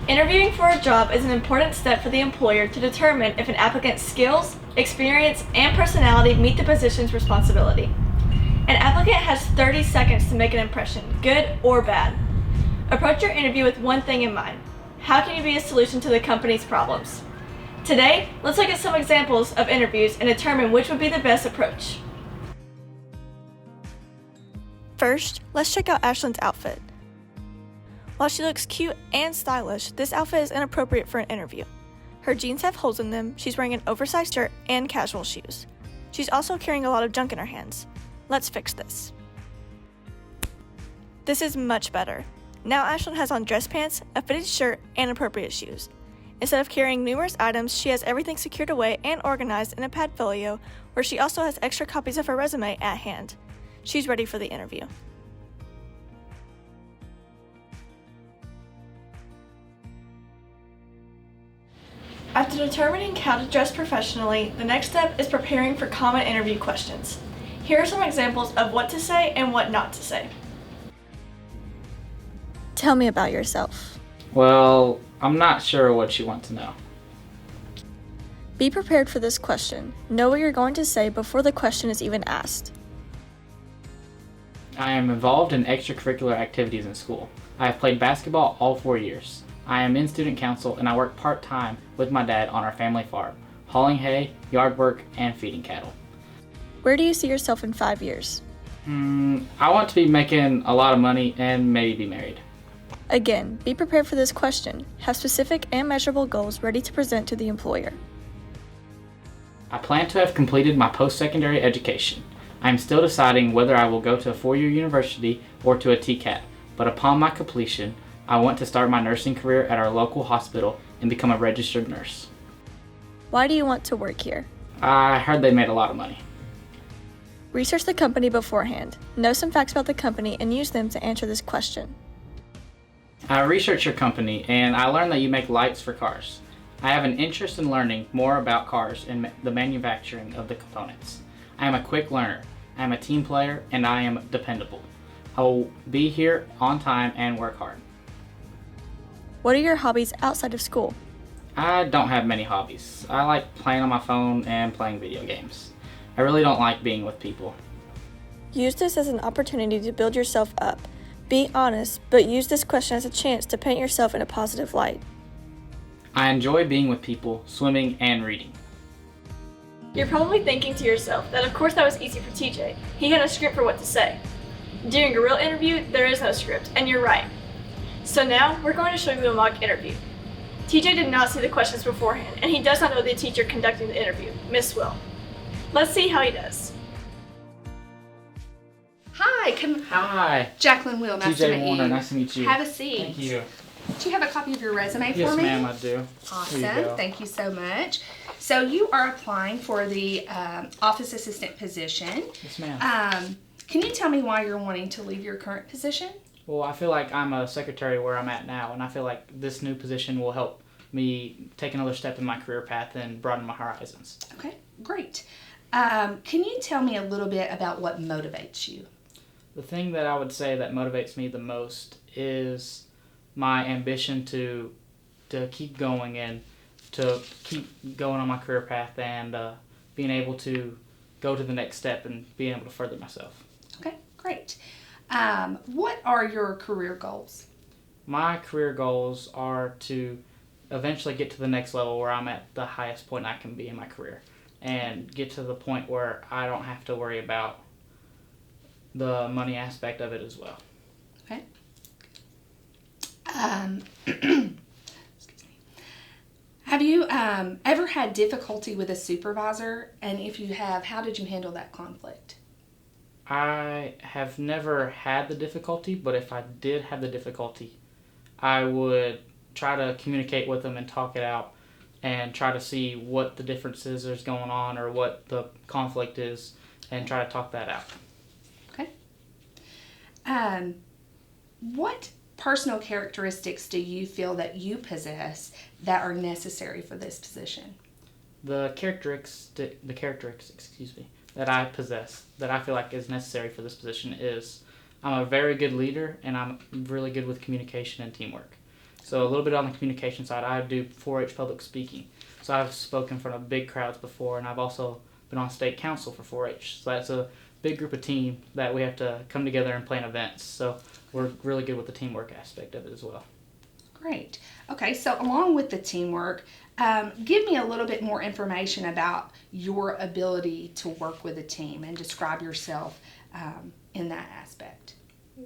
Interviewing for a job is an important step for the employer to determine if an applicant's skills, experience, and personality meet the position's responsibility. An applicant has 30 seconds to make an impression, good or bad. Approach your interview with one thing in mind. How can you be a solution to the company's problems? Today, let's look at some examples of interviews and determine which would be the best approach. First, let's check out Ashlyn's outfit. While she looks cute and stylish, this outfit is inappropriate for an interview. Her jeans have holes in them, she's wearing an oversized shirt and casual shoes. She's also carrying a lot of junk in her hands. Let's fix this. This is much better. Now Ashlyn has on dress pants, a fitted shirt, and appropriate shoes. Instead of carrying numerous items, she has everything secured away and organized in a padfolio where she also has extra copies of her resume at hand. She's ready for the interview. After determining how to dress professionally, the next step is preparing for common interview questions. Here are some examples of what to say and what not to say. Tell me about yourself. Well, I'm not sure what you want to know. Be prepared for this question. Know what you're going to say before the question is even asked. I am involved in extracurricular activities in school. I have played basketball all 4 years. I am in student council and I work part-time with my dad on our family farm, hauling hay, yard work, and feeding cattle. Where do you see yourself in 5 years? I want to be making a lot of money and maybe be married. Again, be prepared for this question. Have specific and measurable goals ready to present to the employer. I plan to have completed my post-secondary education. I am still deciding whether I will go to a 4-year university or to a TCAT, but upon my completion, I want to start my nursing career at our local hospital and become a registered nurse. Why do you want to work here? I heard they made a lot of money. Research the company beforehand. Know some facts about the company and use them to answer this question. I researched your company and I learned that you make lights for cars. I have an interest in learning more about cars and the manufacturing of the components. I am a quick learner, I am a team player, and I am dependable. I will be here on time and work hard. What are your hobbies outside of school? I don't have many hobbies. I like playing on my phone and playing video games. I really don't like being with people. Use this as an opportunity to build yourself up. Be honest, but use this question as a chance to paint yourself in a positive light. I enjoy being with people, swimming, and reading. You're probably thinking to yourself that of course that was easy for TJ. He had a script for what to say. During a real interview, there is no script, and you're right. So now, we're going to show you a mock interview. TJ did not see the questions beforehand, and he does not know the teacher conducting the interview, Miss Will. Let's see how he does. Hi, Hi. Jacqueline Will, nice to TJ meet Warner, you. nice to meet you. Have a seat. Thank you. Do you have a copy of your resume Yes, for me? ma'am, I do. Awesome. Here you go. Thank you so much. So you are applying for the office assistant position. Yes, ma'am. Can you tell me why you're wanting to leave your current position? Well, I feel like I'm a secretary where I'm at now, and I feel like this new position will help me take another step in my career path and broaden my horizons. Okay, great. Can you tell me a little bit about what motivates you? The thing that I would say that motivates me the most is my ambition to keep going and to keep going on my career path and being able to go to the next step and being able to further myself. Okay, great. What are your career goals? My career goals are to eventually get to the next level where I'm at the highest point I can be in my career and get to the point where I don't have to worry about the money aspect of it as well. Okay. Excuse me. Have you ever had difficulty with a supervisor? And if you have, how did you handle that conflict? I have never had the difficulty, but if I did have the difficulty, I would try to communicate with them and talk it out and try to see what the differences is going on or what the conflict is and try to talk that out. Okay. What personal characteristics do you feel that you possess that are necessary for this position? The characteristics, that I possess, that I feel like is necessary for this position is I'm a very good leader and I'm really good with communication and teamwork. So a little bit on the communication side, I do 4-H public speaking. So I've spoken in front of big crowds before, and I've also been on state council for 4-H. So that's a big group of team that we have to come together and plan events. So we're really good with the teamwork aspect of it as well. Great. Okay, so along with the teamwork, give me a little bit more information about your ability to work with a team and describe yourself in that aspect.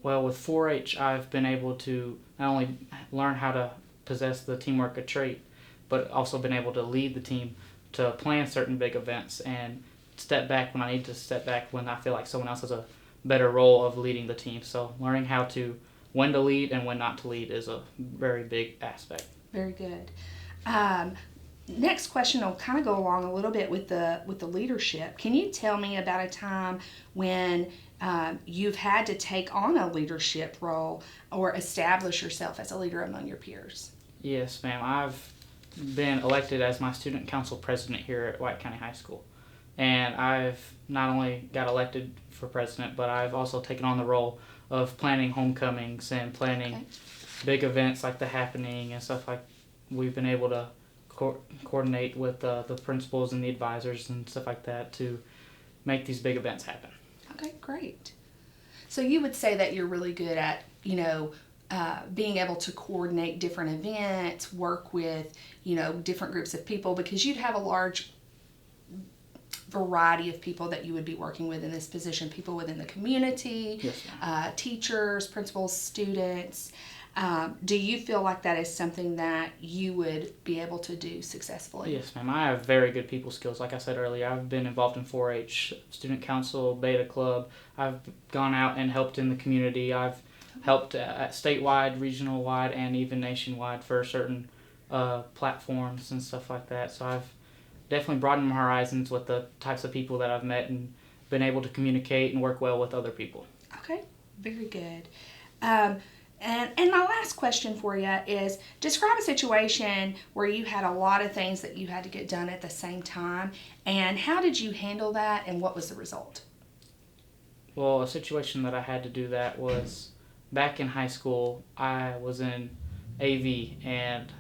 Well, with 4-H, I've been able to not only learn how to possess the teamwork trait, but also been able to lead the team to plan certain big events and step back when I need to step back when I feel like someone else has a better role of leading the team. So learning how to when to lead and when not to lead is a very big aspect. Very good. Next question will kind of go along a little bit with the leadership. Can you tell me about a time when you've had to take on a leadership role or establish yourself as a leader among your peers? Yes, ma'am. I've been elected as my student council president here at White County High School. And I've not only got elected for president, but I've also taken on the role of planning homecomings and planning big events like the Happening and stuff like. We've been able to coordinate with the principals and the advisors and stuff like that to make these big events happen. Okay, great. So you would say that you're really good at, being able to coordinate different events, work with, different groups of people, because you'd have a large variety of people that you would be working with in this position, people within the community, yes, teachers, principals, students. Do you feel like that is something that you would be able to do successfully? Yes, ma'am. I have very good people skills. Like I said earlier, I've been involved in 4-H, Student Council, Beta Club. I've gone out and helped in the community. I've helped at statewide, regional-wide, and even nationwide for certain platforms and stuff like that. So I've definitely broadened my horizons with the types of people that I've met and been able to communicate and work well with other people. Okay, very good. And my last question for you is, describe a situation where you had a lot of things that you had to get done at the same time, and how did you handle that, and what was the result? Well, a situation that I had to do that was back in high school. I was in AV, and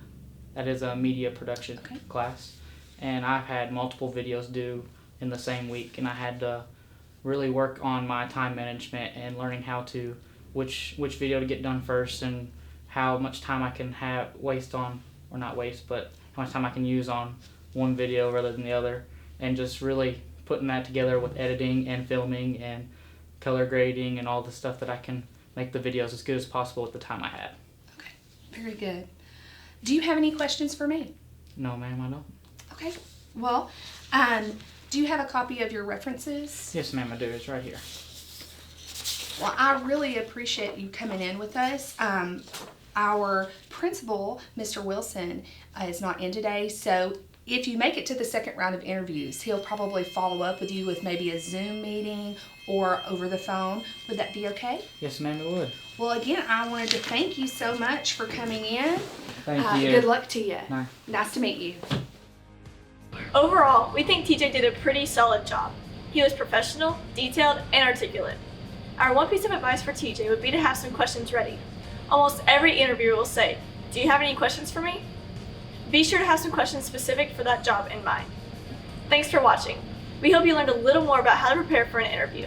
that is a media production class, and I've had multiple videos due in the same week, and I had to really work on my time management and learning how to which video to get done first and how much time I can waste on, or not waste, but how much time I can use on one video rather than the other, and just really putting that together with editing and filming and color grading and all the stuff that I can make the videos as good as possible with the time I had. Okay, very good. Do you have any questions for me? No, ma'am, I don't. Okay, well, do you have a copy of your references? Yes, ma'am, I do. It's right here. Well, I really appreciate you coming in with us. Our principal, Mr. Wilson, is not in today, so if you make it to the second round of interviews, he'll probably follow up with you with maybe a Zoom meeting or over the phone. Would that be okay? Yes, ma'am, it would. Well, again, I wanted to thank you so much for coming in. Thank you. Good luck to you. Bye. Nice to meet you. Overall, we think TJ did a pretty solid job. He was professional, detailed, and articulate. Our one piece of advice for TJ would be to have some questions ready. Almost every interviewer will say, "Do you have any questions for me?" Be sure to have some questions specific for that job in mind. Thanks for watching. We hope you learned a little more about how to prepare for an interview.